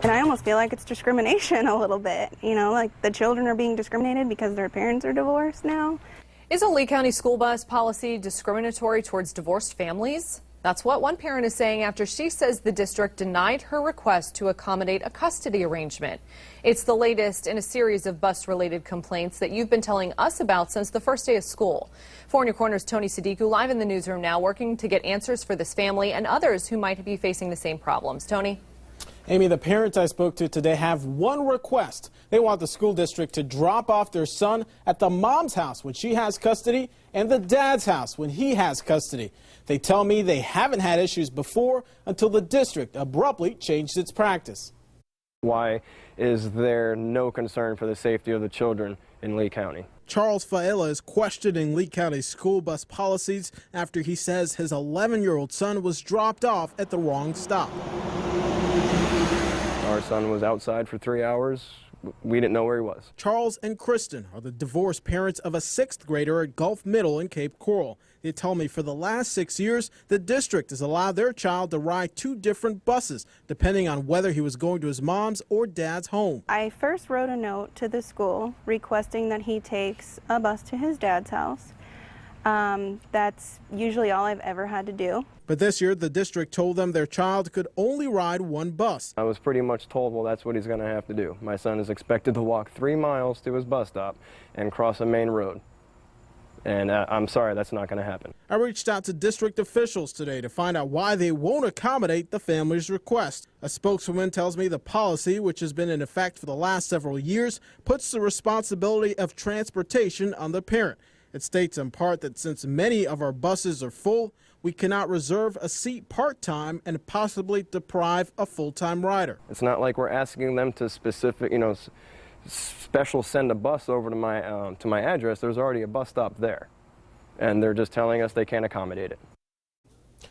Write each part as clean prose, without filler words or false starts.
And I almost feel like it's discrimination a little bit, you know, like the children are being discriminated because their parents are divorced now. Is a Lee County school bus policy discriminatory towards divorced families? That's what one parent is saying after she says the district denied her request to accommodate a custody arrangement. It's the latest in a series of bus-related complaints that you've been telling us about since the first day of school. 4 in Your Corner's Tony Sadiku live in the newsroom now, working to get answers for this family and others who might be facing the same problems. Tony? Amy, the parents I spoke to today have one request. They want the school district to drop off their son at the mom's house when she has custody and the dad's house when he has custody. They tell me they haven't had issues before until the district abruptly changed its practice. Why is there no concern for the safety of the children in Lee County? Charles Faela is questioning Lee County school bus policies after he says his 11-year-old son was dropped off at the wrong stop. Our son was outside for 3 hours. We didn't know where he was. Charles and Kristen are the divorced parents of a 6th grader at Gulf Middle in Cape Coral. They tell me for the last 6 years, the district has allowed their child to ride 2 different buses, depending on whether he was going to his mom's or dad's home. I first wrote a note to the school requesting that he takes a bus to his dad's house. That's usually all I've ever had to do. But this year, the district told them their child could only ride 1 bus. I was pretty much told, well, that's what he's going to have to do. My son is expected to walk 3 miles to his bus stop and cross a main road. And I'm sorry, that's not going to happen. I reached out to district officials today to find out why they won't accommodate the family's request. A spokeswoman tells me the policy, which has been in effect for the last several years, puts the responsibility of transportation on the parent. It states in part that since many of our buses are full, we cannot reserve a seat part-time and possibly deprive a full-time rider. It's not like we're asking them to special send a bus over to my address. There's already a bus stop there, and they're just telling us they can't accommodate it.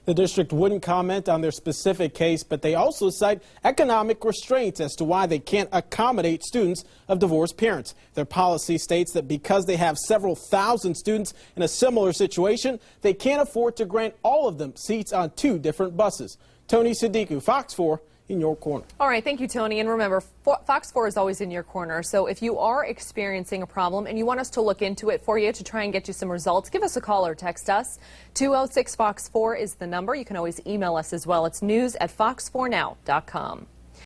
The district wouldn't comment on their specific case, but they also cite economic restraints as to why they can't accommodate students of divorced parents. Their policy states that because they have several thousand students in a similar situation, they can't afford to grant all of them seats on 2 different buses. Tony Sadiku, Fox 4. In your corner. All right, thank you, Tony. And remember, Fox 4 is always in your corner. So if you are experiencing a problem and you want us to look into it for you to try and get you some results, give us a call or text us. 206-FOX4 is the number. You can always email us as well. It's news@fox4now.com.